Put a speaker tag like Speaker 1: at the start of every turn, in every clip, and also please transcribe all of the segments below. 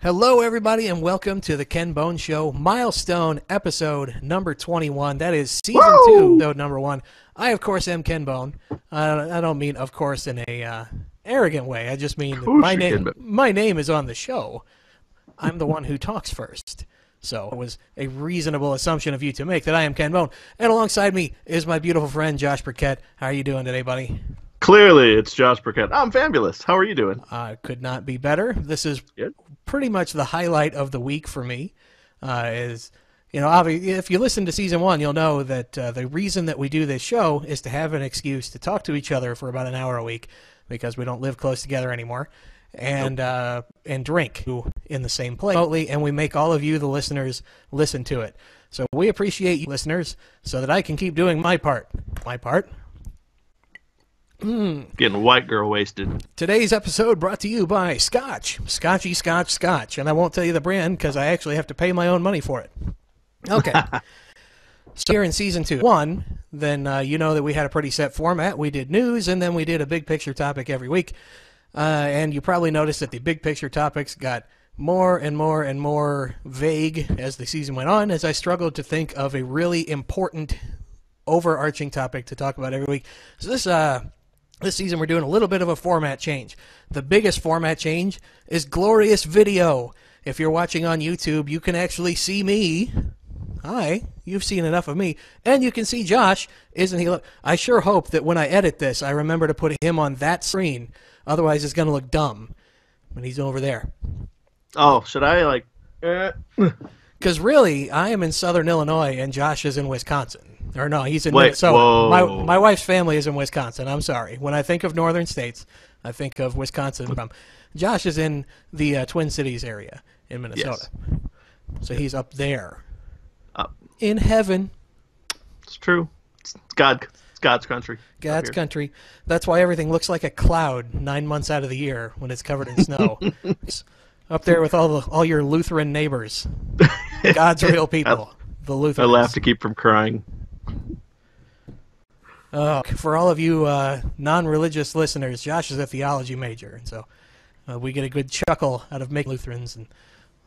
Speaker 1: Hello, everybody, and welcome to the Ken Bone Show, milestone episode number 21. That is season 2, episode number 1. I, of course, am Ken Bone. I don't mean, of course, in a arrogant way. I just mean my name is on the show. I'm the one who talks first. So it was a reasonable assumption of you to make that I am Ken Bone. And alongside me is my beautiful friend, Josh Burkett. How are you doing today, buddy?
Speaker 2: Clearly, it's Josh Burkett. I'm fabulous. How are you doing?
Speaker 1: Could not be better. This is pretty much the highlight of the week for me. Obviously, if you listen to season 1, you'll know that the reason that we do this show is to have an excuse to talk to each other for about an hour a week because we don't live close together anymore, and drink in the same place remotely, and we make all of you, the listeners, listen to it. So we appreciate you, listeners, so that I can keep doing my part. My part.
Speaker 2: Getting white girl wasted.
Speaker 1: Today's episode brought to you by Scotch. Scotchy Scotch Scotch. And I won't tell you the brand because I actually have to pay my own money for it. Okay. So here in season 2, then you know that we had a pretty set format. We did news, and then we did a big picture topic every week. And you probably noticed that the big picture topics got more and more and more vague as the season went on, as I struggled to think of a really important overarching topic to talk about every week. So this season, we're doing a little bit of a format change. The biggest format change is glorious video. If you're watching on YouTube, you can actually see me. Hi, you've seen enough of me. And you can see Josh. Isn't he? I sure hope that when I edit this, I remember to put him on that screen. Otherwise, it's going to look dumb when he's over there.
Speaker 2: Oh, should I,
Speaker 1: Because really, I am in southern Illinois, and Josh is in Wisconsin. Or no, he's in Minnesota. My wife's family is in Wisconsin. I'm sorry. When I think of northern states, I think of Wisconsin. Josh is in the Twin Cities area in Minnesota. Yes. So he's up there. In heaven.
Speaker 2: It's true. It's God's country.
Speaker 1: God's country. That's why everything looks like a cloud 9 months out of the year when it's covered in snow. It's up there with all your Lutheran neighbors. God's real people. The Lutherans.
Speaker 2: I laugh to keep from crying.
Speaker 1: For all of you non-religious listeners, Josh is a theology major, and so we get a good chuckle out of making Lutherans and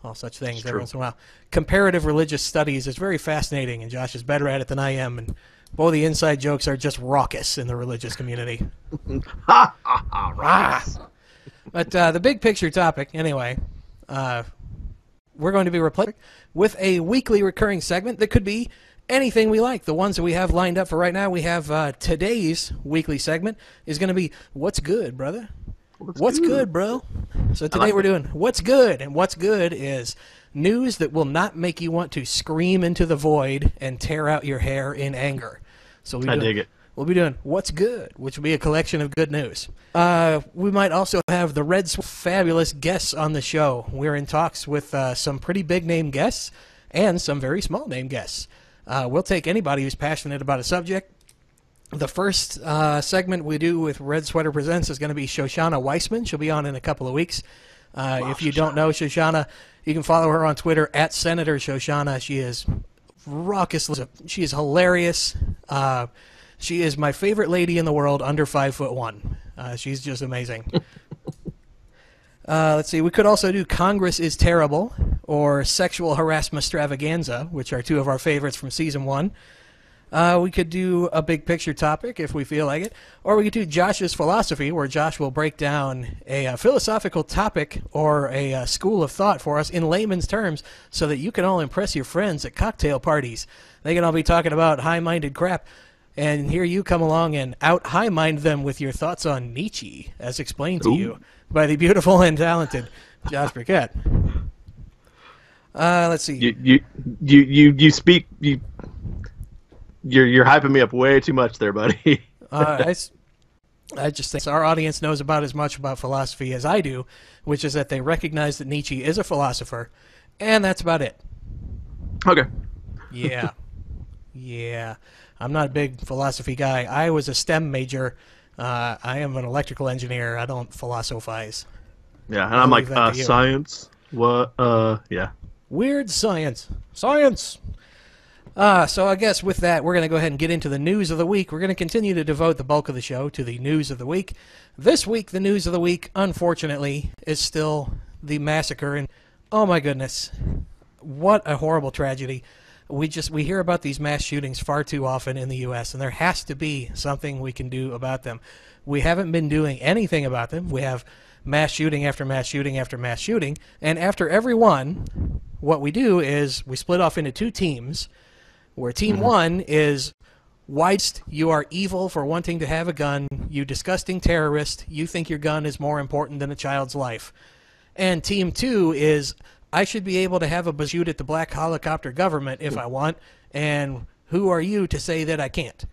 Speaker 1: all such things every once in a while. Comparative religious studies is very fascinating, and Josh is better at it than I am, and both the inside jokes are just raucous in the religious community.
Speaker 2: Ha ha ha! Raucous.
Speaker 1: But the big picture topic, anyway, we're going to be replacing with a weekly recurring segment that could be anything we like. The ones that we have lined up for right now, we have today's weekly segment is going to be What's Good, brother? What's good, bro? So today we're doing What's Good, and What's Good is news that will not make you want to scream into the void and tear out your hair in anger. So I dig it. We'll be doing What's Good, which will be a collection of good news. We might also have the Red's fabulous guests on the show. We're in talks with some pretty big-name guests and some very small-name guests. We'll take anybody who's passionate about a subject. The first segment we do with Red Sweater Presents is going to be Shoshana Weissman. She'll be on in a couple of weeks. If you don't know Shoshana, you can follow her on Twitter at Senator Shoshana. She is raucous. She is hilarious. She is my favorite lady in the world under 5'1". She's just amazing. Let's see. We could also do Congress is Terrible or Sexual Harassment Extravaganza, which are two of our favorites from season 1. We could do a big picture topic if we feel like it. Or we could do Josh's Philosophy, where Josh will break down a philosophical topic or a school of thought for us in layman's terms so that you can all impress your friends at cocktail parties. They can all be talking about high-minded crap. And here you come along and out-high-mind them with your thoughts on Nietzsche, as explained to you by the beautiful and talented Josh Burkett. Let's see.
Speaker 2: You speak. You're hyping me up way too much there, buddy.
Speaker 1: I just think our audience knows about as much about philosophy as I do, which is that they recognize that Nietzsche is a philosopher, and that's about it.
Speaker 2: Okay.
Speaker 1: Yeah. Yeah. I'm not a big philosophy guy. I was a STEM major. I am an electrical engineer. I don't philosophize.
Speaker 2: Yeah, and I'm like, science? What? Yeah.
Speaker 1: Weird science. Science! So I guess with that, we're going to go ahead and get into the news of the week. We're going to continue to devote the bulk of the show to the news of the week. This week, the news of the week, unfortunately, is still the massacre in Oh my goodness. What a horrible tragedy. We hear about these mass shootings far too often in the US, and there has to be something we can do about them. We haven't been doing anything about them. We have mass shooting after mass shooting after mass shooting, and after every one, what we do is we split off into two teams, where team one is whilst you are evil for wanting to have a gun, you disgusting terrorist, you think your gun is more important than a child's life. And team two is, I should be able to have a shoot at the black helicopter government if I want, and who are you to say that I can't?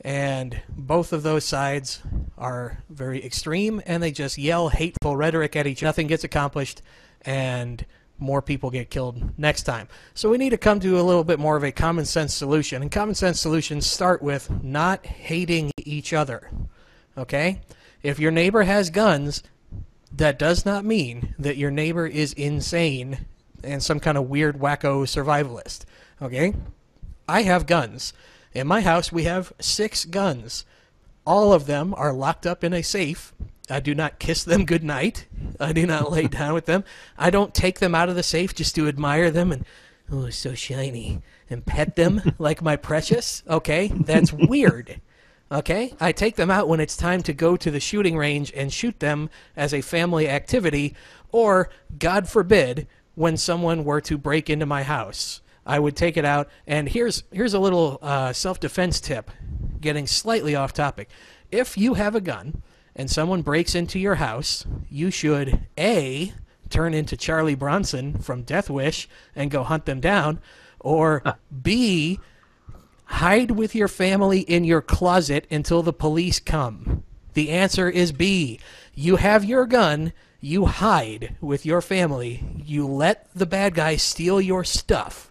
Speaker 1: And both of those sides are very extreme, and they just yell hateful rhetoric at each other. Nothing gets accomplished, and more people get killed next time. So we need to come to a little bit more of a common sense solution, and common sense solutions start with not hating each other, okay? If your neighbor has guns, that does not mean that your neighbor is insane and some kind of weird wacko survivalist, okay? I have guns. In my house, we have 6 guns. All of them are locked up in a safe. I do not kiss them goodnight. I do not lay down with them. I don't take them out of the safe just to admire them and, oh, so shiny, and pet them like my precious. Okay, that's weird. Okay, I take them out when it's time to go to the shooting range and shoot them as a family activity, or, God forbid, when someone were to break into my house. I would take it out, and here's a little self-defense tip, getting slightly off topic. If you have a gun and someone breaks into your house, you should, A, turn into Charlie Bronson from Death Wish and go hunt them down, or B, hide with your family in your closet until the police come. The answer is B. You have your gun, you hide with your family, you let the bad guy steal your stuff,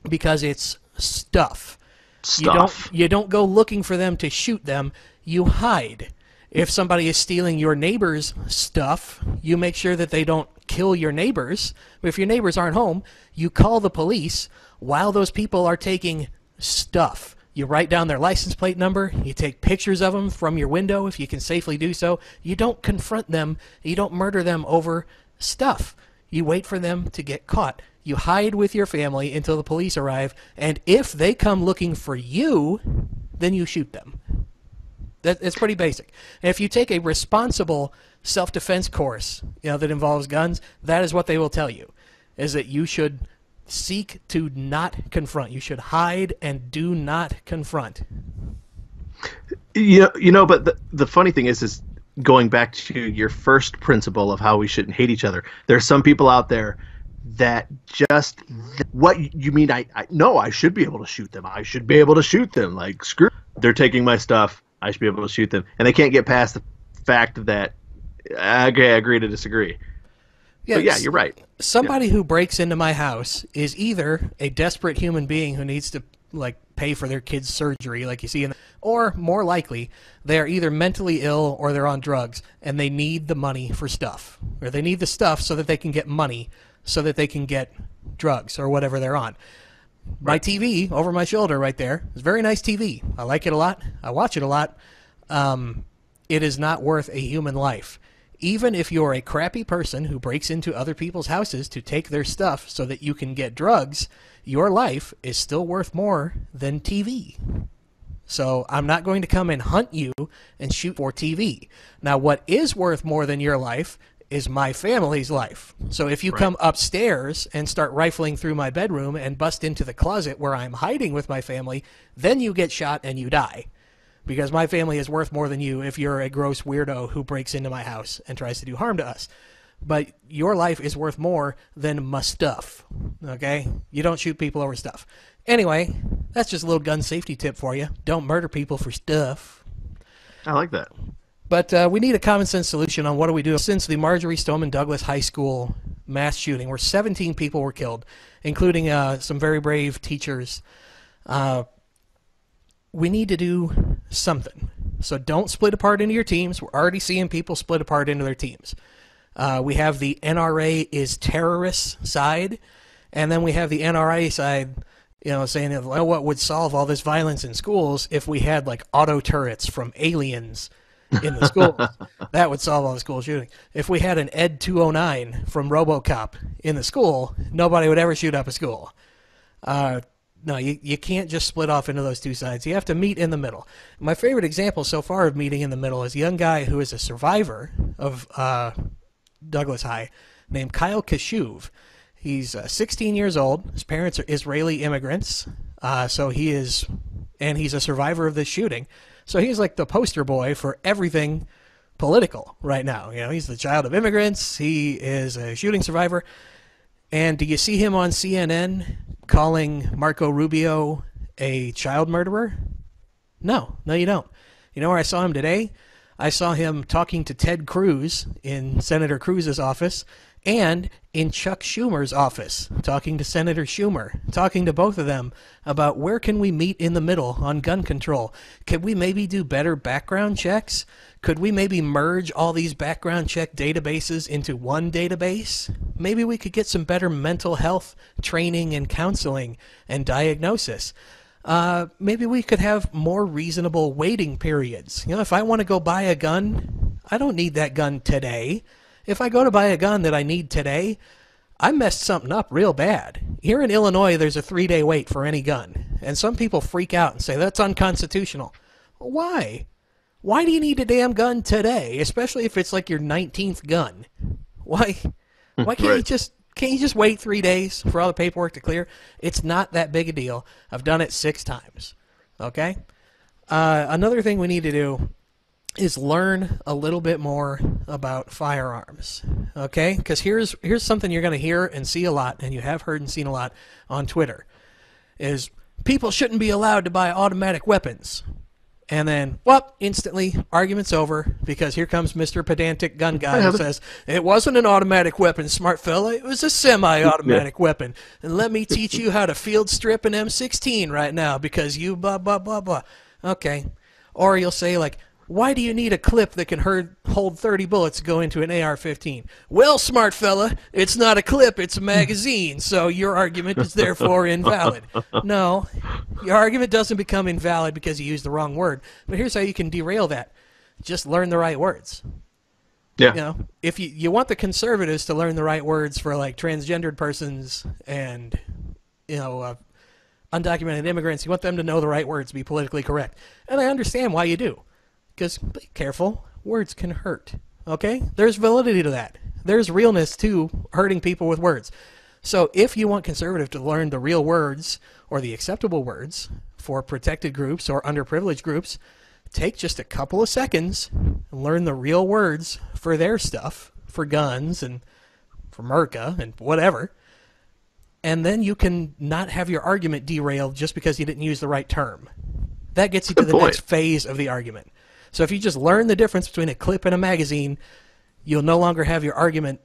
Speaker 1: because it's stuff. You don't go looking for them to shoot them, you hide. If somebody is stealing your neighbor's stuff, you make sure that they don't kill your neighbors. But if your neighbors aren't home, you call the police while those people are taking stuff. You write down their license plate number, you take pictures of them from your window if you can safely do so. You don't confront them, you don't murder them over stuff. You wait for them to get caught. You hide with your family until the police arrive, and if they come looking for you, then you shoot them. It's pretty basic. And if you take a responsible self-defense course, that involves guns, that is what they will tell you, is that you should seek to not confront. You should hide and do not confront.
Speaker 2: But the funny thing is going back to your first principle of how we shouldn't hate each other. There are some people out there that just, what you mean? I should be able to shoot them. I should be able to shoot them. Like, screw, they're taking my stuff. I should be able to shoot them. And they can't get past the fact that, okay, I agree to disagree. Yeah, but yeah, you're right.
Speaker 1: Somebody who breaks into my house is either a desperate human being who needs to pay for their kid's surgery, like you see, or more likely, they are either mentally ill or they're on drugs, and they need the money for stuff, or they need the stuff so that they can get money, so that they can get drugs or whatever they're on. My TV over my shoulder right there is very nice TV. I like it a lot. I watch it a lot. It is not worth a human life. Even if you're a crappy person who breaks into other people's houses to take their stuff so that you can get drugs, your life is still worth more than TV. So I'm not going to come and hunt you and shoot for TV. Now, what is worth more than your life is my family's life. So if you come upstairs and start rifling through my bedroom and bust into the closet where I'm hiding with my family, then you get shot and you die. Because my family is worth more than you if you're a gross weirdo who breaks into my house and tries to do harm to us. But your life is worth more than my stuff, okay? You don't shoot people over stuff. Anyway, that's just a little gun safety tip for you. Don't murder people for stuff.
Speaker 2: I like that.
Speaker 1: But we need a common sense solution on what do we do. Since the Marjorie Stoneman Douglas High School mass shooting, where 17 people were killed, including some very brave teachers, we need to do something. So don't split apart into your teams. We're already seeing people split apart into their teams. We have the NRA is terrorists side, and then we have the NRA side, saying, well, what would solve all this violence in schools if we had auto turrets from aliens in the schools. That would solve all the school shooting. If we had an Ed 209 from RoboCop in the school, nobody would ever shoot up a school. No, you can't just split off into those two sides. You have to meet in the middle. My favorite example so far of meeting in the middle is a young guy who is a survivor of Douglas High named Kyle Kashuv. He's 16 years old. His parents are Israeli immigrants. So he is, and he's a survivor of this shooting. So he's like the poster boy for everything political right now. You know, he's the child of immigrants. He is a shooting survivor. And do you see him on CNN calling Marco Rubio a child murderer? No, you don't. You know where I saw him today? I saw him talking to Ted Cruz in Senator Cruz's office and in Chuck Schumer's office, talking to Senator Schumer, talking to both of them about where can we meet in the middle on gun control. Could we maybe do better background checks? Could we maybe merge all these background check databases into one database? Maybe we could get some better mental health training and counseling and diagnosis. Maybe we could have more reasonable waiting periods. You know, if I want to go buy a gun, I don't need that gun today. If I go to buy a gun that I need today, I messed something up real bad. Here in Illinois, there's a 3-day wait for any gun. And some people freak out and say, that's unconstitutional. Why? Why do you need a damn gun today? Especially if it's like your 19th gun. Why can't you just wait 3 days for all the paperwork to clear? It's not that big a deal. I've done it 6 times. Okay? Another thing we need to do is learn a little bit more about firearms, okay? Because here's something you're going to hear and see a lot, and you have heard and seen a lot on Twitter, is people shouldn't be allowed to buy automatic weapons. And then, well, instantly, argument's over, because here comes Mr. Pedantic gun guy who says, it wasn't an automatic weapon, smart fella, it was a semi-automatic weapon. And let me teach you how to field strip an M16 right now, because you blah, blah, blah, blah. Okay. Or you'll say, like, why do you need a clip that can hold 30 bullets to go into an AR-15? Well, smart fella, it's not a clip, it's a magazine, so your argument is therefore invalid. No, your argument doesn't become invalid because you used the wrong word. But here's how you can derail that. Just learn the right words.
Speaker 2: Yeah.
Speaker 1: You know, if you want the conservatives to learn the right words for, like, transgendered persons and, you know, undocumented immigrants, you want them to know the right words to be politically correct. And I understand why you do. Because, be careful, words can hurt, okay? There's validity to that. There's realness to hurting people with words. So if you want conservative to learn the real words or the acceptable words for protected groups or underprivileged groups, take just a couple of seconds and learn the real words for their stuff, for guns and for Merca and whatever, and then you can not have your argument derailed just because you didn't use the right term. That gets you to the next phase of the argument. So if you just learn the difference between a clip and a magazine, you'll no longer have your argument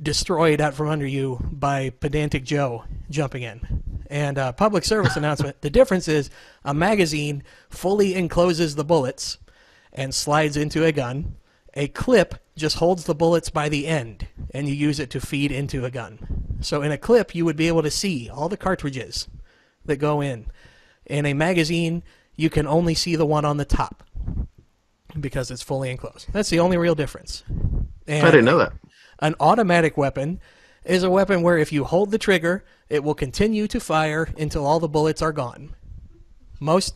Speaker 1: destroyed out from under you by Pedantic Joe jumping in. And public service announcement, the difference is a magazine fully encloses the bullets and slides into a gun. A clip just holds the bullets by the end, and you use it to feed into a gun. So in a clip, you would be able to see all the cartridges that go in. In a magazine, you can only see the one on the top, because it's fully enclosed. That's the only real difference. And
Speaker 2: I didn't know that.
Speaker 1: An automatic weapon is a weapon where if you hold the trigger, it will continue to fire until all the bullets are gone.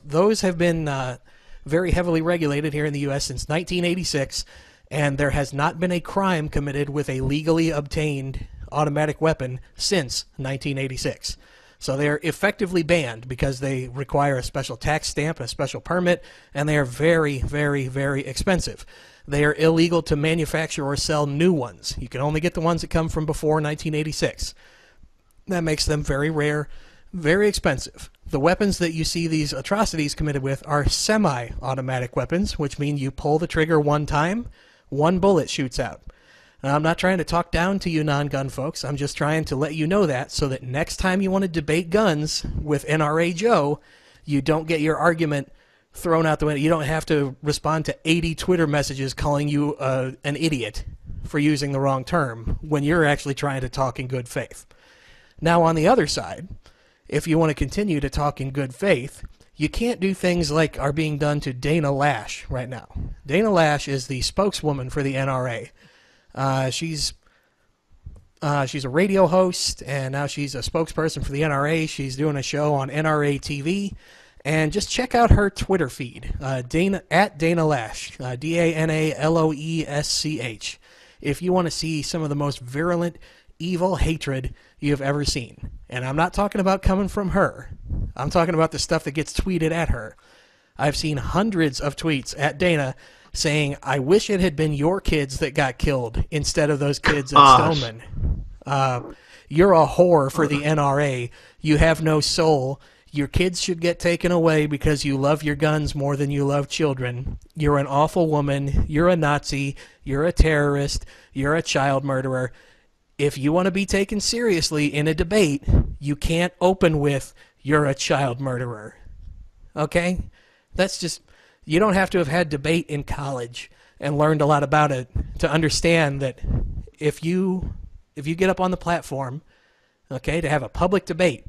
Speaker 1: Those have been very heavily regulated here in the U.S. since 1986, and there has not been a crime committed with a legally obtained automatic weapon since 1986. So they are effectively banned because they require a special tax stamp, a special permit, and they are very, very, very expensive. They are illegal to manufacture or sell new ones. You can only get the ones that come from before 1986. That makes them very rare, very expensive. The weapons that you see these atrocities committed with are semi-automatic weapons, which mean you pull the trigger one time, one bullet shoots out. Now, I'm not trying to talk down to you non-gun folks. I'm just trying to let you know that so that next time you want to debate guns with NRA Joe, you don't get your argument thrown out the window. You don't have to respond to 80 Twitter messages calling you an idiot for using the wrong term when you're actually trying to talk in good faith. Now, on the other side, if you want to continue to talk in good faith, you can't do things like are being done to Dana Lash right now. Dana Lash is the spokeswoman for the NRA. She's a radio host, and now she's a spokesperson for the NRA. She's doing a show on NRA TV. And just check out her Twitter feed, Dana Lash, DANALOESCH, if you want to see some of the most virulent, evil hatred you have ever seen. And I'm not talking about coming from her. I'm talking about the stuff that gets tweeted at her. I've seen hundreds of tweets at Dana saying, I wish it had been your kids that got killed instead of those kids at Stoneman. You're a whore for the NRA. You have no soul. Your kids should get taken away because you love your guns more than you love children. You're an awful woman. You're a Nazi. You're a terrorist. You're a child murderer. If you want to be taken seriously in a debate, you can't open with, you're a child murderer. Okay? That's just, you don't have to have had debate in college and learned a lot about it to understand that if you get up on the platform, okay, to have a public debate,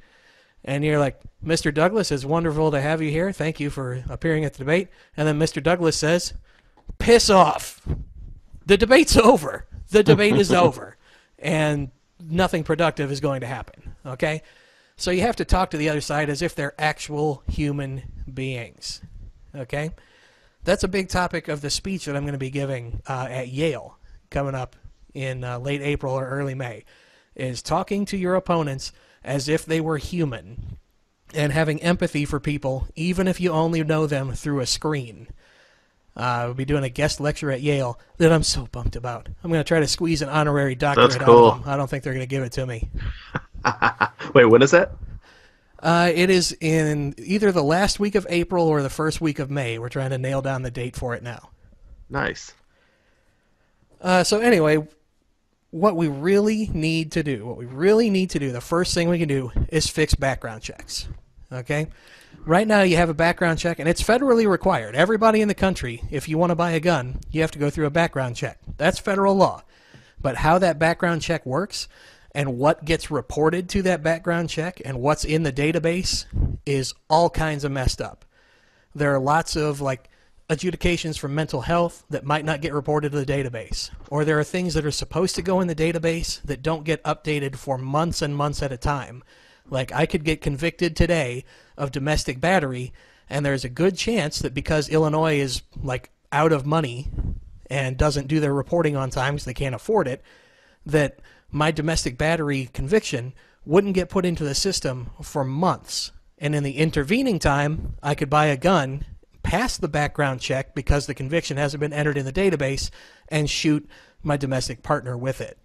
Speaker 1: and you're like, Mr. Douglas, it's wonderful to have you here. Thank you for appearing at the debate. And then Mr. Douglas says, piss off. The debate's over. The debate is over. And nothing productive is going to happen. Okay? So you have to talk to the other side as if they're actual human beings. Okay? That's a big topic of the speech that I'm going to be giving at Yale coming up in late April or early May, is talking to your opponents as if they were human, and having empathy for people, even if you only know them through a screen. We'll be doing a guest lecture at Yale that I'm so pumped about. I'm going to try to squeeze an honorary doctorate out of them. I don't think they're going to give it to me.
Speaker 2: Wait, when is that?
Speaker 1: It is in either the last week of April or the first week of May. We're trying to nail down the date for it now.
Speaker 2: Nice.
Speaker 1: So anyway, what we really need to do, the first thing we can do is fix background checks. Okay? Right now you have a background check, and it's federally required. Everybody in the country, if you want to buy a gun, you have to go through a background check. That's federal law. But how that background check works and what gets reported to that background check and what's in the database is all kinds of messed up. There are lots of, like, adjudications for mental health that might not get reported to the database. Or there are things that are supposed to go in the database that don't get updated for months and months at a time. Like, I could get convicted today of domestic battery, and there's a good chance that because Illinois is, like, out of money and doesn't do their reporting on time because they can't afford it, that my domestic battery conviction wouldn't get put into the system for months. And in the intervening time, I could buy a gun, pass the background check because the conviction hasn't been entered in the database, and shoot my domestic partner with it.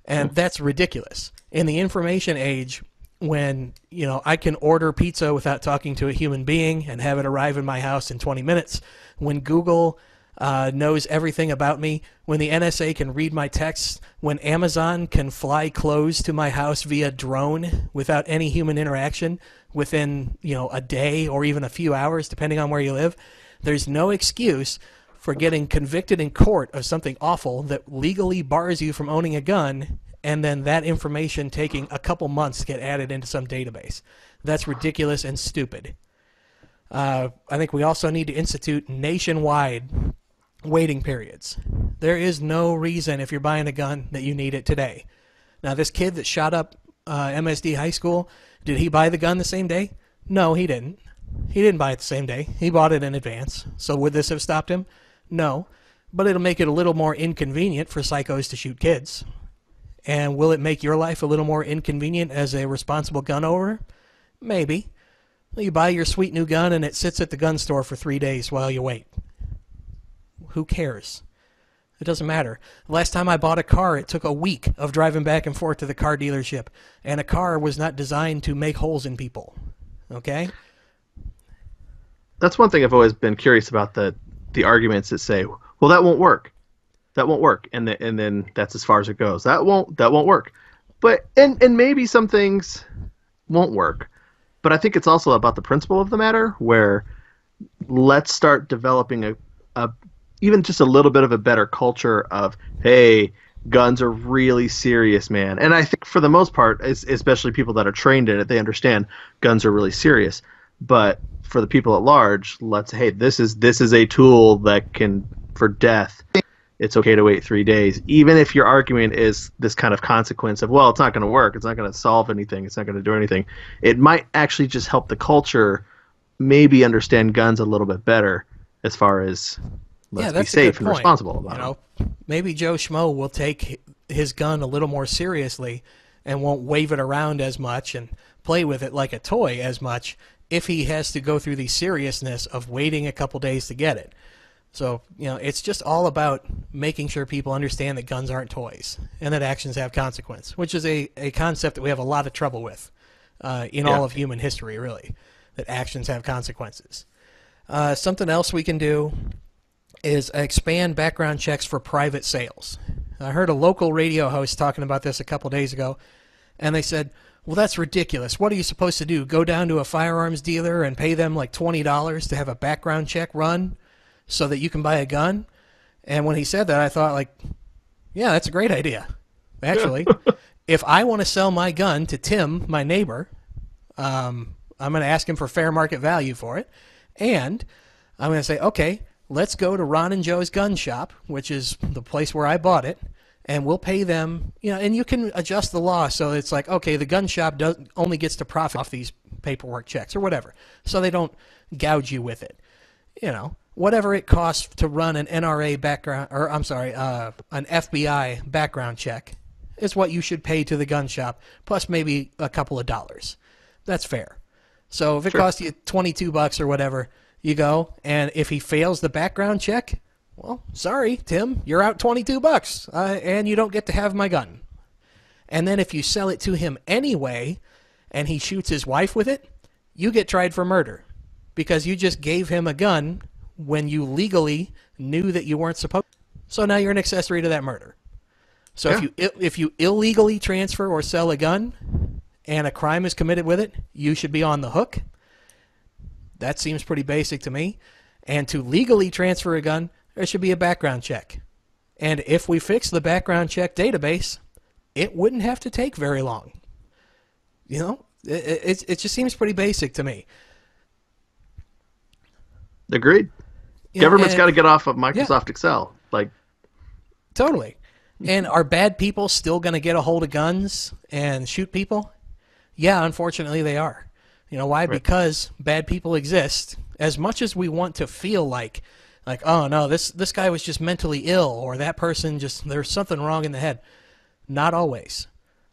Speaker 1: And that's ridiculous. In the information age, when, you know, I can order pizza without talking to a human being and have it arrive in my house in 20 minutes, when Google knows everything about me, when the NSA can read my texts, when Amazon can fly clothes to my house via drone without any human interaction within, you know, a day or even a few hours, depending on where you live, there's no excuse for getting convicted in court of something awful that legally bars you from owning a gun, and then that information taking a couple months to get added into some database. That's ridiculous and stupid. I think we also need to institute nationwide waiting periods. There is no reason, if you're buying a gun, that you need it today. Now, this kid that shot up MSD High School, did he buy the gun the same day? No, he didn't. He didn't buy it the same day. He bought it in advance. So would this have stopped him? No. But it'll make it a little more inconvenient for psychos to shoot kids. And will it make your life a little more inconvenient as a responsible gun owner? Maybe. You buy your sweet new gun and it sits at the gun store for 3 days while you wait. Who cares? It doesn't matter. Last time I bought a car, it took a week of driving back and forth to the car dealership. And a car was not designed to make holes in people. Okay?
Speaker 2: That's one thing I've always been curious about, the arguments that say, well, that won't work. That won't work. And then that's as far as it goes. That won't work. But and maybe some things won't work. But I think it's also about the principle of the matter, where let's start developing a even just a little bit of a better culture of, hey, guns are really serious, man. And I think for the most part, especially people that are trained in it, they understand guns are really serious. But for the people at large, hey, this is a tool that can, for death, it's okay to wait 3 days, even if your argument is this kind of consequence of, well, it's not going to work, it's not going to solve anything, it's not going to do anything. It might actually just help the culture maybe understand guns a little bit better, as far as let's be safe and responsible about it.
Speaker 1: Maybe Joe Schmo will take his gun a little more seriously and won't wave it around as much and play with it like a toy as much if he has to go through the seriousness of waiting a couple days to get it. So, it's just all about making sure people understand that guns aren't toys and that actions have consequence, which is a concept that we have a lot of trouble with in all of human history, really, that actions have consequences. Something else we can do is expand background checks for private sales. I heard a local radio host talking about this a couple days ago, and they said, well, that's ridiculous. What are you supposed to do? Go down to a firearms dealer and pay them like $20 to have a background check run so that you can buy a gun? And when he said that, I thought, like, yeah, that's a great idea. Actually, if I want to sell my gun to Tim, my neighbor, I'm going to ask him for fair market value for it. And I'm going to say, okay, let's go to Ron and Joe's gun shop, which is the place where I bought it, and we'll pay them, and you can adjust the law so it's like, okay, the gun shop only gets to profit off these paperwork checks or whatever, so they don't gouge you with it. Whatever it costs to run an NRA background, or I'm sorry, an FBI background check is what you should pay to the gun shop, plus maybe a couple of dollars. That's fair. So if it costs you $22 or whatever, you go, and if he fails the background check, well, sorry, Tim, you're out $22, and you don't get to have my gun. And then if you sell it to him anyway, and he shoots his wife with it, you get tried for murder, because you just gave him a gun when you legally knew that you weren't supposed to. So now you're an accessory to that murder. So if you illegally transfer or sell a gun and a crime is committed with it, you should be on the hook. That seems pretty basic to me. And to legally transfer a gun, there should be a background check. And if we fix the background check database, it wouldn't have to take very long. It just seems pretty basic to me.
Speaker 2: Agreed. Government's got to get off of Microsoft Excel.
Speaker 1: Totally. And are bad people still going to get a hold of guns and shoot people? Yeah, unfortunately they are. Why? Right. Because bad people exist. As much as we want to feel like, oh no, this guy was just mentally ill, or that person there's something wrong in the head. Not always.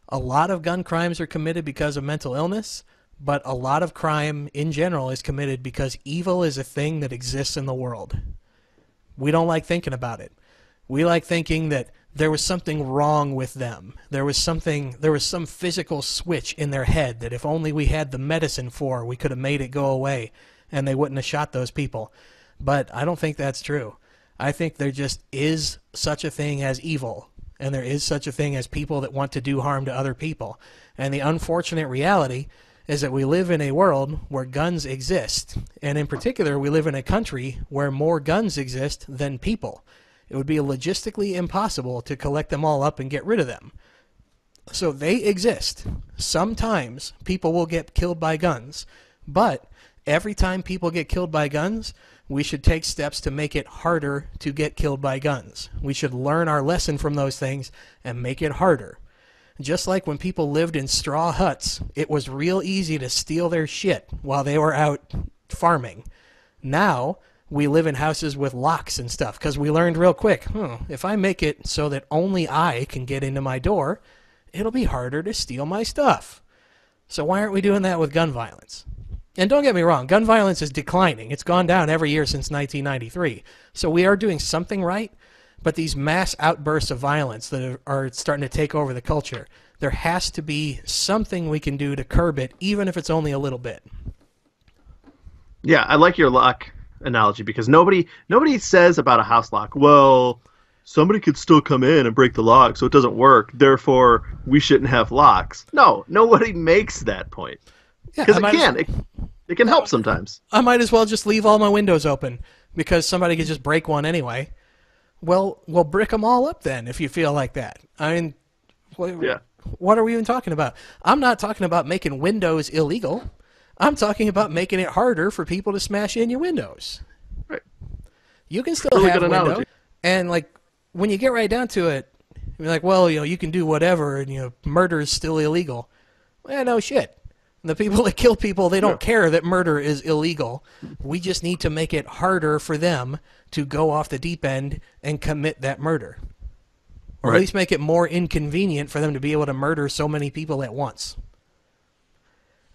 Speaker 1: A lot of gun crimes are committed because of mental illness, but a lot of crime in general is committed because evil is a thing that exists in the world. We don't like thinking about it. We like thinking that there was something wrong with them. There was some physical switch in their head that if only we had the medicine for, we could have made it go away and they wouldn't have shot those people. But I don't think that's true. I think there just is such a thing as evil, and there is such a thing as people that want to do harm to other people. And the unfortunate reality is that we live in a world where guns exist, and in particular we live in a country where more guns exist than people. It would be logistically impossible to collect them all up and get rid of them. So they exist. Sometimes people will get killed by guns, but every time people get killed by guns, we should take steps to make it harder to get killed by guns. We should learn our lesson from those things and make it harder. Just like when people lived in straw huts, it was real easy to steal their shit while they were out farming. Now, we live in houses with locks and stuff because we learned real quick, if I make it so that only I can get into my door, it'll be harder to steal my stuff. So why aren't we doing that with gun violence? And don't get me wrong, gun violence is declining. It's gone down every year since 1993. So we are doing something right. But these mass outbursts of violence that are starting to take over the culture, there has to be something we can do to curb it, even if it's only a little bit.
Speaker 2: Yeah, I like your lock analogy because nobody says about a house lock, well, somebody could still come in and break the lock, so it doesn't work. Therefore, we shouldn't have locks. No, nobody makes that point. Because it can help sometimes. I
Speaker 1: might as well just leave all my windows open because somebody could just break one anyway. Well, we'll brick them all up then if you feel like that. I mean, what are we even talking about? I'm not talking about making windows illegal. I'm talking about making it harder for people to smash in your windows.
Speaker 2: Right.
Speaker 1: You can still
Speaker 2: Really
Speaker 1: have
Speaker 2: good
Speaker 1: windows,
Speaker 2: analogy.
Speaker 1: and like when you get right down to it, you're like, well, you can do whatever, and murder is still illegal. Well, no shit. The people that kill people, they don't care that murder is illegal. We just need to make it harder for them to go off the deep end and commit that murder. Or at least make it more inconvenient for them to be able to murder so many people at once.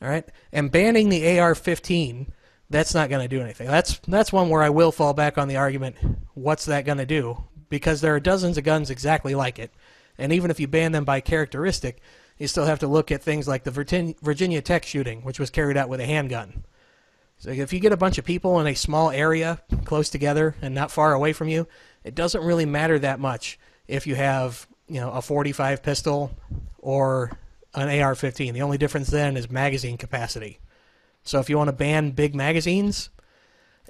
Speaker 1: All right? And banning the AR-15, that's not going to do anything. That's one where I will fall back on the argument, what's that going to do? Because there are dozens of guns exactly like it. And even if you ban them by characteristic, you still have to look at things like the Virginia Tech shooting, which was carried out with a handgun. So if you get a bunch of people in a small area, close together, and not far away from you, it doesn't really matter that much if you have, a .45 pistol or an AR-15. The only difference then is magazine capacity. So if you want to ban big magazines,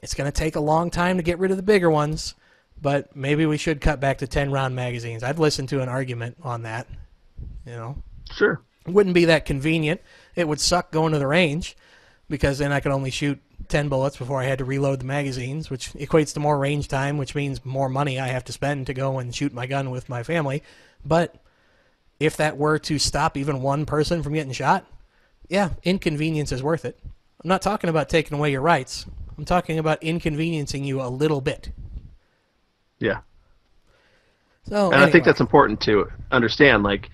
Speaker 1: it's going to take a long time to get rid of the bigger ones, but maybe we should cut back to 10-round magazines. I'd listen to an argument on that,
Speaker 2: Sure.
Speaker 1: It wouldn't be that convenient. It would suck going to the range because then I could only shoot 10 bullets before I had to reload the magazines, which equates to more range time, which means more money I have to spend to go and shoot my gun with my family. But if that were to stop even one person from getting shot, yeah, inconvenience is worth it. I'm not talking about taking away your rights. I'm talking about inconveniencing you a little bit.
Speaker 2: Yeah.
Speaker 1: So,
Speaker 2: and I think that's important to understand, like,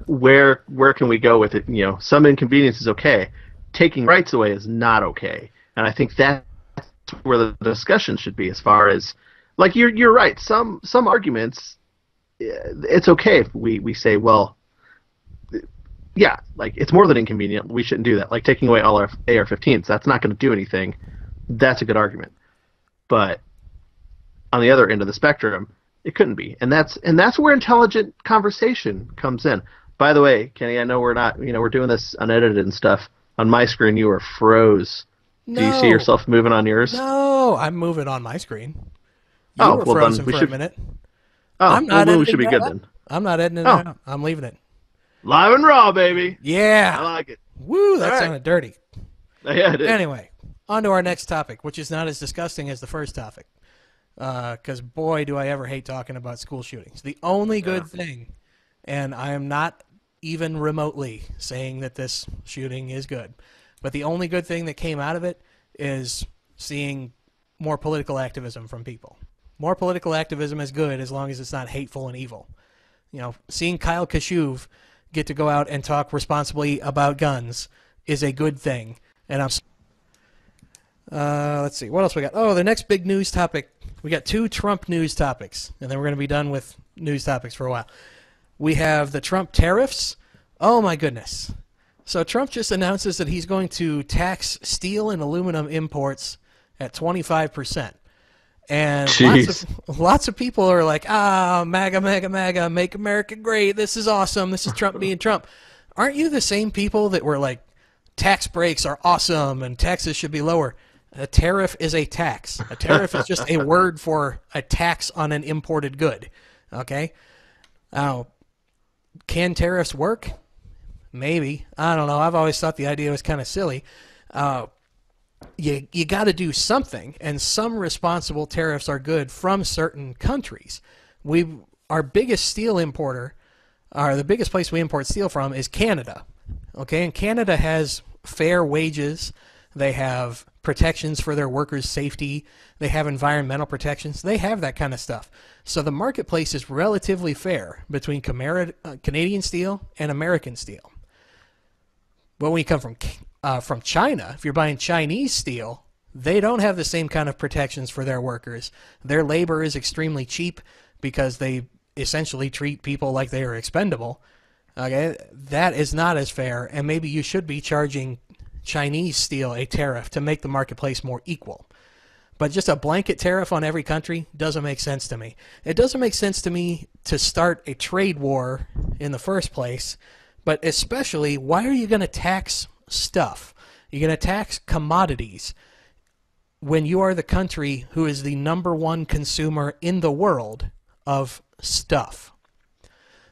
Speaker 2: where can we go with it? Some inconvenience is okay. Taking rights away is not okay. And I think that's where the discussion should be, as far as, like, you're right. Some arguments, it's okay if we say, well, yeah, like, it's more than inconvenient. We shouldn't do that. Like taking away all our AR-15s, that's not going to do anything. That's a good argument. But on the other end of the spectrum, it couldn't be. And that's where intelligent conversation comes in. By the way, Kenny, I know we're not, we're doing this unedited and stuff. On my screen, you are froze.
Speaker 1: No.
Speaker 2: Do you see yourself moving on yours?
Speaker 1: No, I'm moving on my screen. You were frozen for a minute.
Speaker 2: Oh,
Speaker 1: I'm not
Speaker 2: we should be good then.
Speaker 1: I'm not editing it out. I'm leaving it.
Speaker 2: Live and raw, baby.
Speaker 1: Yeah.
Speaker 2: I like it.
Speaker 1: Woo, that sounded dirty.
Speaker 2: Yeah, it is.
Speaker 1: Anyway, on to our next topic, which is not as disgusting as the first topic. Because, boy, do I ever hate talking about school shootings. The only good thing, and I am not even remotely saying that this shooting is good, but the only good thing that came out of it is seeing more political activism from people. More political activism is good as long as it's not hateful and evil. Seeing Kyle Kashuv get to go out and talk responsibly about guns is a good thing. And let's see, what else we got? Oh, the next big news topic. We got 2 Trump news topics, and then we're going to be done with news topics for a while. We have the Trump tariffs. Oh, my goodness. So Trump just announces that he's going to tax steel and aluminum imports at 25%. And lots of people are like, MAGA, MAGA, MAGA, make America great. This is awesome. This is Trump being Trump. Aren't you the same people that were like, tax breaks are awesome and taxes should be lower? A tariff is a tax. A tariff is just a word for a tax on an imported good. Okay? Now, can tariffs work? Maybe. I don't know. I've always thought the idea was kind of silly. You got to do something, and some responsible tariffs are good from certain countries. Our biggest steel importer, or the biggest place we import steel from, is Canada. Okay, and Canada has fair wages. They have protections for their workers' safety. They have environmental protections. They have that kind of stuff. So the marketplace is relatively fair between Canadian steel and American steel. But when you come from China, if you're buying Chinese steel, they don't have the same kind of protections for their workers. Their labor is extremely cheap because they essentially treat people like they are expendable. Okay, that is not as fair, and maybe you should be charging Chinese steel a tariff to make the marketplace more equal. But just a blanket tariff on every country doesn't make sense to me. It doesn't make sense to me to start a trade war in the first place, but especially, why are you going to tax stuff? You're going to tax commodities when you are the country who is the #1 consumer in the world of stuff.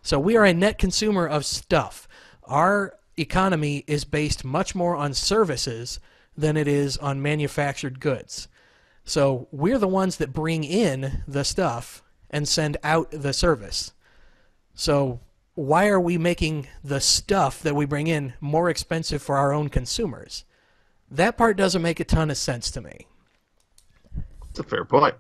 Speaker 1: So we are a net consumer of stuff. Our economy is based much more on services than it is on manufactured goods. So we're the ones that bring in the stuff and send out the service. So why are we making the stuff that we bring in more expensive for our own consumers? That part doesn't make a ton of sense to me.
Speaker 2: That's a fair point.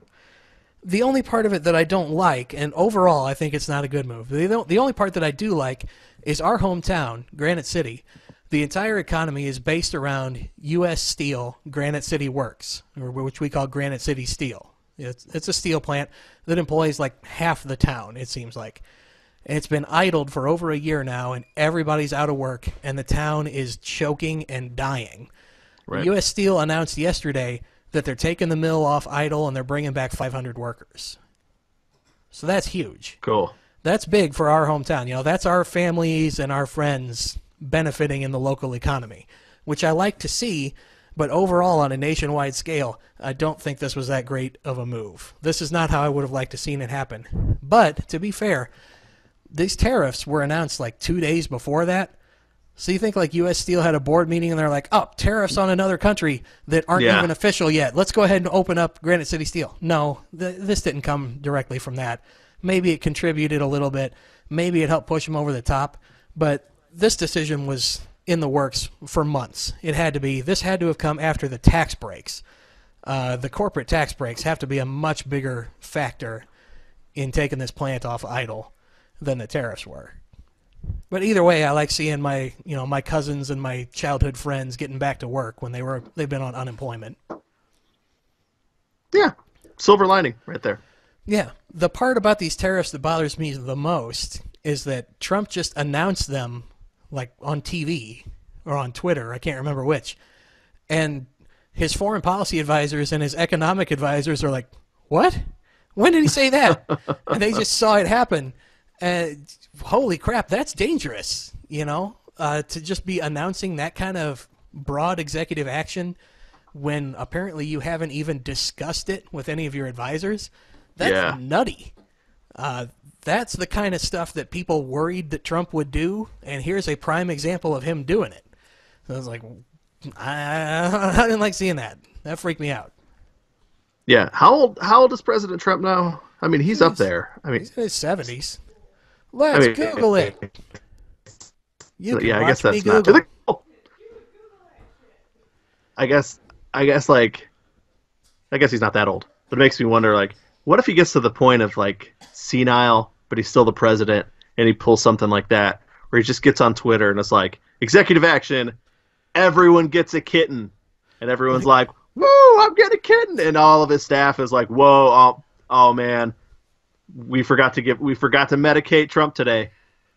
Speaker 1: The only part of it that I don't like, and overall I think it's not a good move, the only part that I do like is our hometown, Granite City. The entire economy is based around U.S. Steel Granite City Works, or which we call Granite City Steel. It's a steel plant that employs like half the town, it seems like. It's been idled for over a year now, and everybody's out of work, and the town is choking and dying.
Speaker 2: Right.
Speaker 1: U.S. Steel announced yesterday that they're taking the mill off idle and they're bringing back 500 workers. So that's huge.
Speaker 2: Cool.
Speaker 1: That's big for our hometown. You know, that's our families and our friends benefiting in the local economy, which I like to see, but overall on a nationwide scale, I don't think this was that great of a move. This is not how I would have liked to seen it happen. But, to be fair, these tariffs were announced like 2 days before that. So you think like U.S. Steel had a board meeting and they're like, oh, tariffs on another country that aren't even official yet. Let's go ahead and open up Granite City Steel. No, this didn't come directly from that. Maybe it contributed a little bit. Maybe it helped push them over the top. But this decision was in the works for months. It had to be. This had to have come after the tax breaks. The corporate tax breaks have to be a much bigger factor in taking this plant off idle than the tariffs were. But either way, I like seeing my cousins and my childhood friends getting back to work when they've been on unemployment.
Speaker 2: Yeah, silver lining right there.
Speaker 1: Yeah, the part about these tariffs that bothers me the most is that Trump just announced them like on TV or on Twitter, I can't remember which, and his foreign policy advisors and his economic advisors are like, what? When did he say that? And they just saw it happen. Holy crap, that's dangerous, to just be announcing that kind of broad executive action when apparently you haven't even discussed it with any of your advisors. That's nutty. That's the kind of stuff that people worried that Trump would do, and here's a prime example of him doing it. So I was like, I didn't like seeing that. That freaked me out.
Speaker 2: Yeah, how old is President Trump now? I mean, he's up there. I mean,
Speaker 1: he's in his 70s. Let's Google it. You can
Speaker 2: I guess that's
Speaker 1: me Google.
Speaker 2: not. I guess he's not that old. But it makes me wonder, like, what if he gets to the point of like senile, but he's still the president, and he pulls something like that, where he just gets on Twitter and it's like, executive action, everyone gets a kitten, and everyone's like, woo, I'm getting a kitten, and all of his staff is like, whoa, oh man. We forgot to medicate Trump today.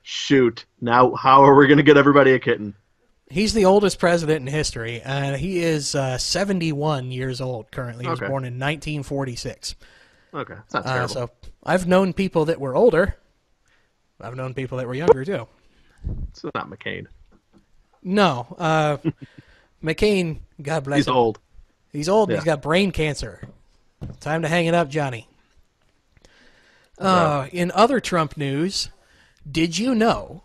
Speaker 2: Shoot. Now, how are we going to get everybody a kitten?
Speaker 1: He's the oldest president in history. He is 71 years old currently. He was born in 1946.
Speaker 2: Okay, it's not terrible.
Speaker 1: So I've known people that were older. I've known people that were younger, too.
Speaker 2: It's not McCain.
Speaker 1: No. McCain, God bless him.
Speaker 2: He's old.
Speaker 1: He's old and he's got brain cancer. Time to hang it up, Johnny. In other Trump news, did you know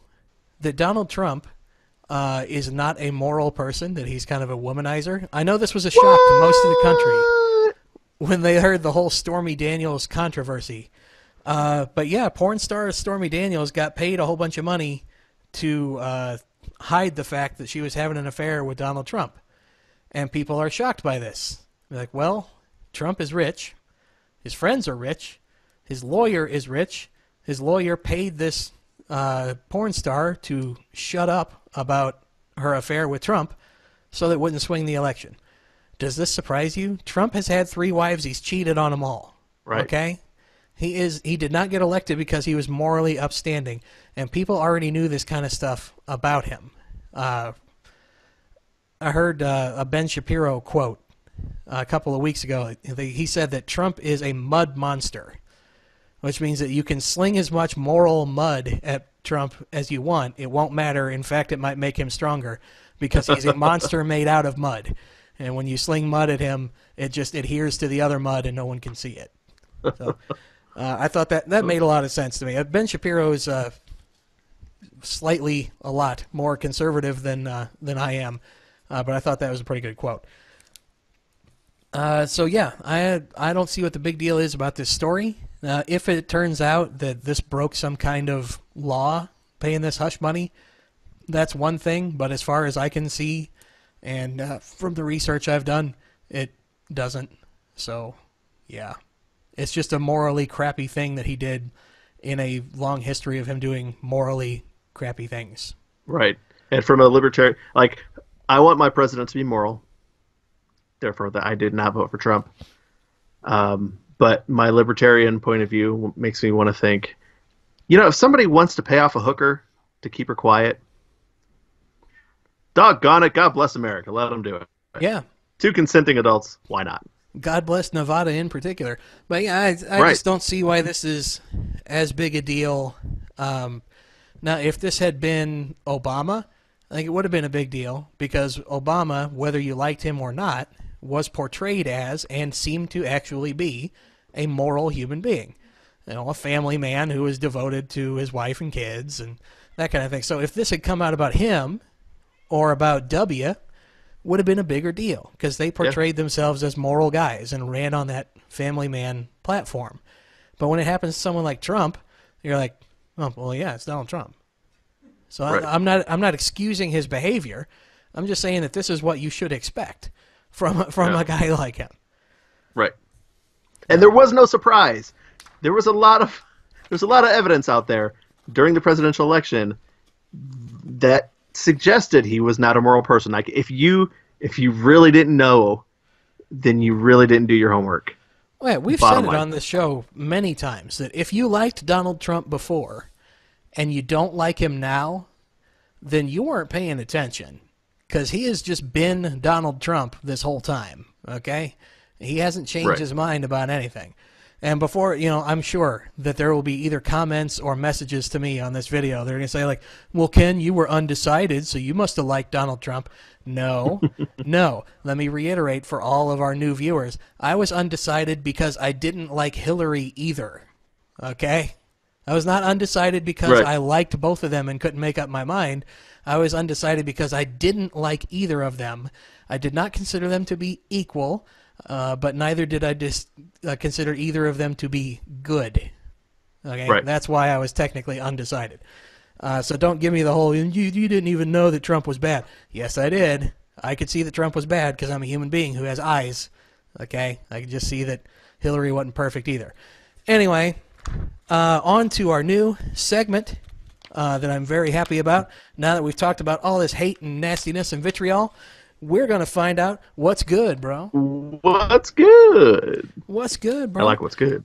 Speaker 1: that Donald Trump is not a moral person, that he's kind of a womanizer? I know this was a shock to most of the country when they heard the whole Stormy Daniels controversy. But yeah, porn star Stormy Daniels got paid a whole bunch of money to hide the fact that she was having an affair with Donald Trump. And people are shocked by this. They're like, well, Trump is rich. His friends are rich. His lawyer is rich. His lawyer paid this porn star to shut up about her affair with Trump so that it wouldn't swing the election. Does this surprise you? Trump has had 3 wives. He's cheated on them all.
Speaker 2: Right.
Speaker 1: Okay? He did not get elected because he was morally upstanding, and people already knew this kind of stuff about him. I heard a Ben Shapiro quote a couple of weeks ago. He said that Trump is a mud monster, which means that you can sling as much moral mud at Trump as you want. It won't matter. In fact, it might make him stronger because he's a monster made out of mud. And when you sling mud at him, it just adheres to the other mud and no one can see it. So I thought that made a lot of sense to me. Ben Shapiro is slightly a lot more conservative than I am, but I thought that was a pretty good quote. So yeah, I don't see what the big deal is about this story. If it turns out that this broke some kind of law paying this hush money, that's one thing. But as far as I can see, and from the research I've done, it doesn't. So yeah, it's just a morally crappy thing that he did in a long history of him doing morally crappy things.
Speaker 2: Right. And from a libertarian, like, I want my president to be moral. Therefore, that I did not vote for Trump. But my libertarian point of view makes me want to think, if somebody wants to pay off a hooker to keep her quiet, doggone it, God bless America. Let them do it.
Speaker 1: Yeah.
Speaker 2: 2 consenting adults, why not?
Speaker 1: God bless Nevada in particular. But yeah, I
Speaker 2: Right.
Speaker 1: just don't see why this is as big a deal. Now, if this had been Obama, I think it would have been a big deal, because Obama, whether you liked him or not, was portrayed as and seemed to actually be a moral human being. A family man who was devoted to his wife and kids and that kind of thing. So if this had come out about him or about W, would have been a bigger deal, because they portrayed themselves as moral guys and ran on that family man platform. But when it happens to someone like Trump, you're like, oh, well, yeah, it's Donald Trump. So
Speaker 2: Right.
Speaker 1: I'm not excusing his behavior. I'm just saying that this is what you should expect from a guy like him.
Speaker 2: Right. And there was no surprise. There was a lot of evidence out there during the presidential election that suggested he was not a moral person. Like, if you really didn't know, then you really didn't do your homework.
Speaker 1: Well, yeah, we've
Speaker 2: Bottom
Speaker 1: said it
Speaker 2: line.
Speaker 1: on this show many times that if you liked Donald Trump before and you don't like him now, then you weren't paying attention, because he has just been Donald Trump this whole time, okay? He hasn't changed
Speaker 2: Right.
Speaker 1: his mind about anything. And before, I'm sure that there will be either comments or messages to me on this video. They're going to say, like, well, Ken, you were undecided, so you must have liked Donald Trump. No, no. Let me reiterate for all of our new viewers. I was undecided because I didn't like Hillary either, okay? I was not undecided because
Speaker 2: Right.
Speaker 1: I liked both of them and couldn't make up my mind. I was undecided because I didn't like either of them. I did not consider them to be equal, but neither did I consider either of them to be good. Okay,
Speaker 2: Right.
Speaker 1: That's why I was technically undecided. So don't give me the whole, you didn't even know that Trump was bad. Yes, I did. I could see that Trump was bad because I'm a human being who has eyes. Okay, I could just see that Hillary wasn't perfect either. Anyway, on to our new segment that I'm very happy about. Now that we've talked about all this hate and nastiness and vitriol, we're going to find out what's good, bro.
Speaker 2: What's good?
Speaker 1: What's good, bro?
Speaker 2: I like what's good.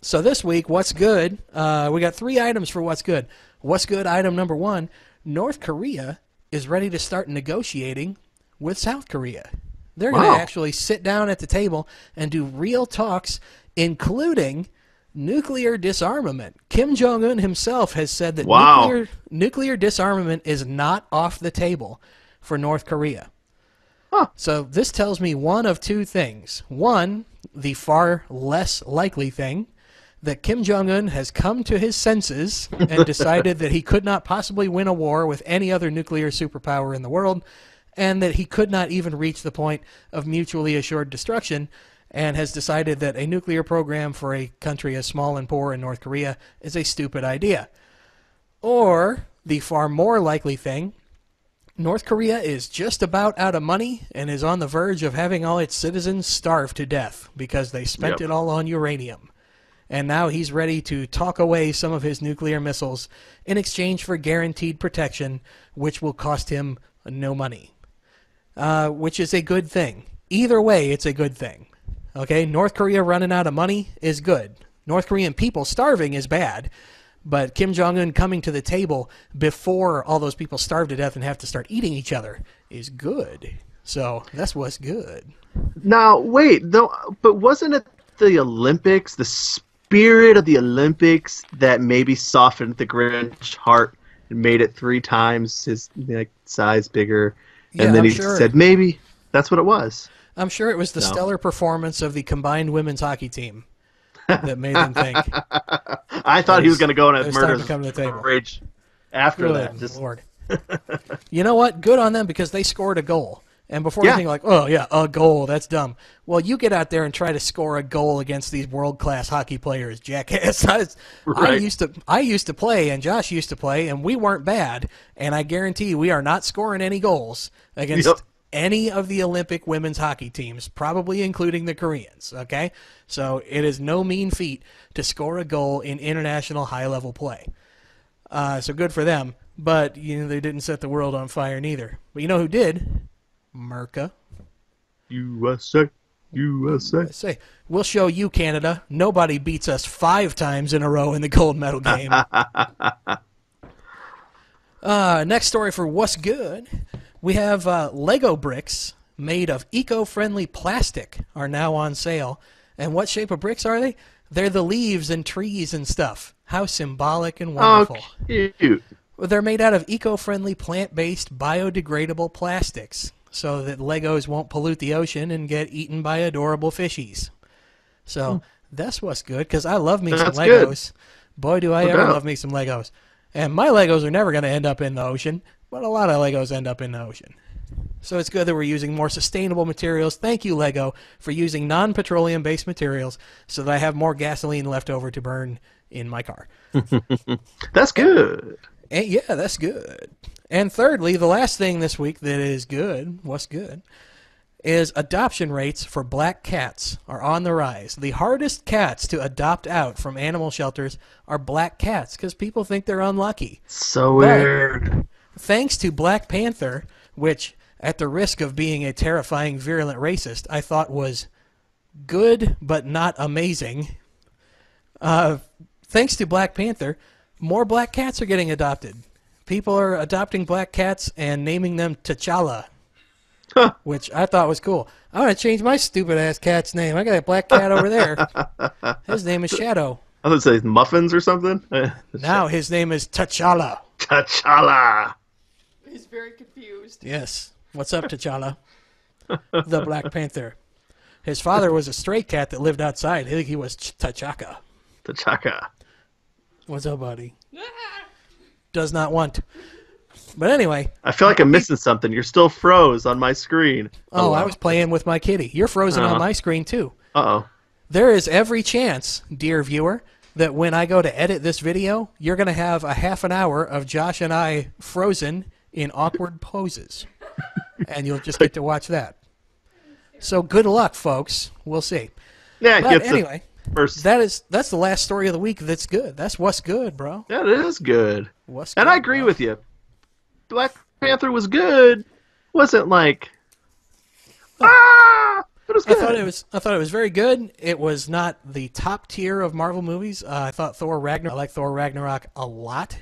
Speaker 1: So this week, what's good? We got 3 items for what's good. What's good? Item number 1, North Korea is ready to start negotiating with South Korea. They're going
Speaker 2: Wow.
Speaker 1: to actually sit down at the table and do real talks, including nuclear disarmament. Kim Jong-un himself has said that
Speaker 2: Wow.
Speaker 1: nuclear disarmament is not off the table for North Korea.
Speaker 2: Huh.
Speaker 1: So this tells me one of 2 things. One, the far less likely thing, that Kim Jong-un has come to his senses and decided that he could not possibly win a war with any other nuclear superpower in the world, and that he could not even reach the point of mutually assured destruction, and has decided that a nuclear program for a country as small and poor in North Korea is a stupid idea. Or, the far more likely thing, North Korea is just about out of money and is on the verge of having all its citizens starve to death because they spent
Speaker 2: Yep.
Speaker 1: it all on uranium. And now he's ready to talk away some of his nuclear missiles in exchange for guaranteed protection, which will cost him no money. Which is a good thing. Either way, it's a good thing. Okay, North Korea running out of money is good. North Korean people starving is bad. But Kim Jong-un coming to the table before all those people starve to death and have to start eating each other is good. So that's what's good.
Speaker 2: Now, wait, though, but wasn't it the Olympics, the spirit of the Olympics, that maybe softened the Grinch heart and made it 3 times his size bigger?
Speaker 1: Yeah,
Speaker 2: And then
Speaker 1: I'm
Speaker 2: he
Speaker 1: sure.
Speaker 2: said, maybe that's what it was.
Speaker 1: I'm sure it was the
Speaker 2: No.
Speaker 1: stellar performance of the combined women's hockey team that made them think.
Speaker 2: I thought he was going to go on
Speaker 1: it
Speaker 2: a
Speaker 1: was
Speaker 2: murder
Speaker 1: time to come to the table.
Speaker 2: rage. After that,
Speaker 1: Good
Speaker 2: just
Speaker 1: Lord. You know what? Good on them because they scored a goal. And before you
Speaker 2: Yeah.
Speaker 1: think like, oh, yeah, a goal, that's dumb. Well, you get out there and try to score a goal against these world-class hockey players, jackass.
Speaker 2: Right.
Speaker 1: I used to play, and Josh used to play, and we weren't bad. And I guarantee we are not scoring any goals against
Speaker 2: Yep.
Speaker 1: any of the Olympic women's hockey teams, probably including the Koreans, okay? So it is no mean feat to score a goal in international high-level play. So good for them. But they didn't set the world on fire neither. But you know who did? Merca.
Speaker 2: USA, USA.
Speaker 1: Say, we'll show you, Canada. Nobody beats us 5 times in a row in the gold medal game. Next story for What's Good. We have Lego bricks made of eco-friendly plastic are now on sale. And what shape of bricks are they? They're the leaves and trees and stuff. How symbolic and wonderful.
Speaker 2: Oh, cute.
Speaker 1: Well, they're made out of eco-friendly, plant-based, biodegradable plastics so that Legos won't pollute the ocean and get eaten by adorable fishies. So that's what's good, because I love me some
Speaker 2: That's
Speaker 1: Legos. Boy, do I
Speaker 2: No
Speaker 1: ever
Speaker 2: doubt.
Speaker 1: love me some Legos. And my Legos are never going to end up in the ocean, but a lot of Legos end up in the ocean. So it's good that we're using more sustainable materials. Thank you, Lego, for using non-petroleum-based materials so that I have more gasoline left over to burn in my car.
Speaker 2: That's good.
Speaker 1: And yeah, that's good. And thirdly, the last thing this week that is good, what's good, is adoption rates for black cats are on the rise. The hardest cats to adopt out from animal shelters are black cats because people think they're unlucky.
Speaker 2: So weird.
Speaker 1: Thanks to Black Panther, which, at the risk of being a terrifying, virulent racist, I thought was good but not amazing. Thanks to Black Panther, more black cats are getting adopted. People are adopting black cats and naming them T'Challa,
Speaker 2: Huh.
Speaker 1: which I thought was cool. I want to change my stupid-ass cat's name. I got a black cat over there. His name is Shadow.
Speaker 2: I would say muffins or something.
Speaker 1: Now his name is T'Challa.
Speaker 2: T'Challa.
Speaker 3: He's very confused.
Speaker 1: Yes. What's up, T'Challa? The Black Panther. His father was a stray cat that lived outside. I think he was T'Chaka.
Speaker 2: T'Chaka.
Speaker 1: What's up, buddy? Does not want. But anyway.
Speaker 2: I feel like I'm missing something. You're still froze on my screen.
Speaker 1: Oh, I
Speaker 2: wow.
Speaker 1: was playing with my kitty. You're frozen on my screen, too.
Speaker 2: Uh-oh.
Speaker 1: There is every chance, dear viewer, that when I go to edit this video, you're going to have a half an hour of Josh and I frozen in awkward poses. And you'll just get to watch that. So good luck, folks. We'll see.
Speaker 2: Yeah,
Speaker 1: But
Speaker 2: it's
Speaker 1: anyway,
Speaker 2: first.
Speaker 1: that's the last story of the week that's good. That's what's good, bro.
Speaker 2: Yeah, it is good.
Speaker 1: What's
Speaker 2: And
Speaker 1: good,
Speaker 2: I agree
Speaker 1: bro?
Speaker 2: with you. Black Panther was good. Wasn't like it was
Speaker 1: I
Speaker 2: good.
Speaker 1: thought it was very good. It was not the top tier of Marvel movies. I thought Thor Ragnarok. I like Thor Ragnarok a lot,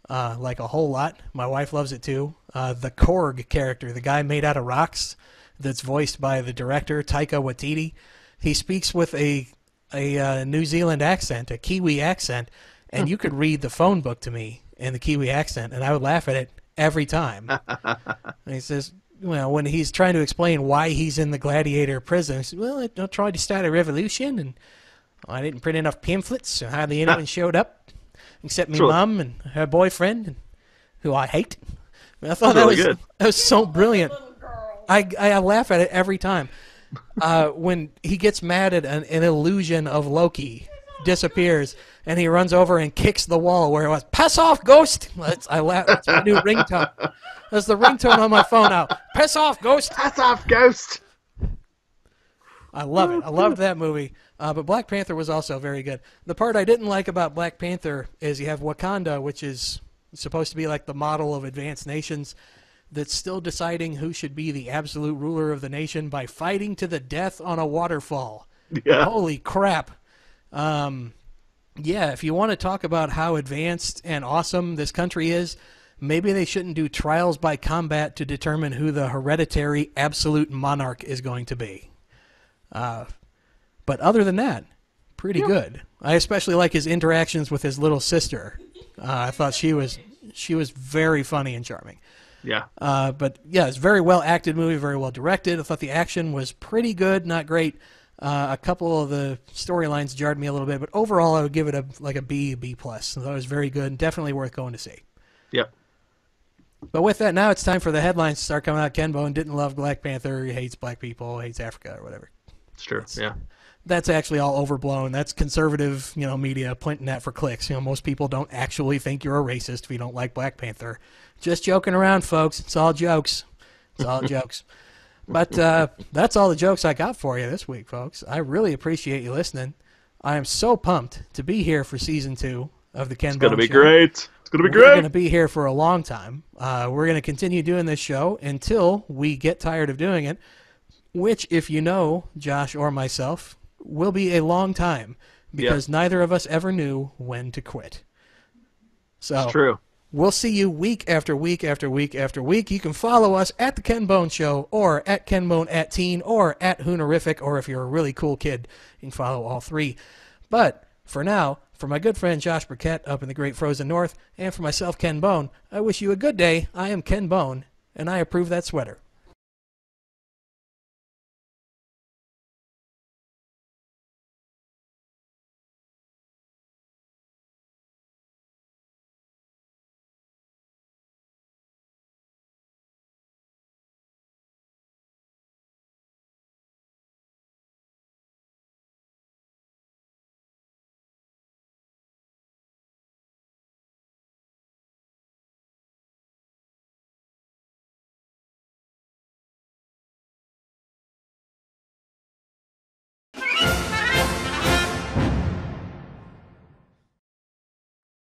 Speaker 1: like a whole lot. My wife loves it too. The Korg character, the guy made out of rocks, that's voiced by the director Taika Waititi. He speaks with a New Zealand accent, a Kiwi accent, and you could read the phone book to me in the Kiwi accent, and I would laugh at it every time. And he says, well, when he's trying to explain why he's in the gladiator prison, he says, well, I tried to start a revolution, and I didn't print enough pamphlets, so hardly anyone showed up, except me
Speaker 2: Sure.
Speaker 1: mum and her boyfriend, who I hate. I thought
Speaker 2: That's really good.
Speaker 1: that was so brilliant.
Speaker 3: Little girl.
Speaker 1: I laugh at it every time. When he gets mad at an illusion of Loki disappears, and he runs over and kicks the wall where it was, "Piss off, ghost!" I laugh. That's my new ringtone. That's the ringtone on my phone now. Piss off, ghost!
Speaker 2: That's off, Ghost.
Speaker 1: I love it. I loved that movie. But Black Panther was also very good. The part I didn't like about Black Panther is you have Wakanda, which is supposed to be like the model of advanced nations, that's still deciding who should be the absolute ruler of the nation by fighting to the death on a waterfall.
Speaker 2: Yeah.
Speaker 1: Holy crap. Yeah, if you want to talk about how advanced and awesome this country is, maybe they shouldn't do trials by combat to determine who the hereditary absolute monarch is going to be. But other than that, pretty good. I especially like his interactions with his little sister. I thought she was very funny and charming.
Speaker 2: Yeah.
Speaker 1: But yeah, it's a very well acted movie, very well directed. I thought the action was pretty good, not great. A couple of the storylines jarred me a little bit, but overall I would give it a B plus. So that was very good and definitely worth going to see.
Speaker 2: Yep.
Speaker 1: But with that, now it's time for the headlines to start coming out. Ken Bone didn't love Black Panther, he hates black people, hates Africa, or whatever.
Speaker 2: It's true.
Speaker 1: That's actually all overblown. That's conservative, media printing that for clicks. Most people don't actually think you're a racist if you don't like Black Panther. Just joking around, folks. It's all jokes. It's all jokes. But that's all the jokes I got for you this week, folks. I really appreciate you listening. I am so pumped to be here for Season 2 of the Ken Bone Show.
Speaker 2: It's going to be great. It's going to be great.
Speaker 1: We're going to be here for a long time. We're going to continue doing this show until we get tired of doing it, which, if you know Josh or myself, will be a long time because neither of us ever knew when to quit. So
Speaker 2: it's true.
Speaker 1: We'll see you week after week after week after week. You can follow us at The Ken Bone Show or at KenBone@Teen or at Hoonerific, or if you're a really cool kid, you can follow all three. But for now, for my good friend Josh Burkett up in the great frozen north, and for myself, Ken Bone, I wish you a good day. I am Ken Bone, and I approve that sweater.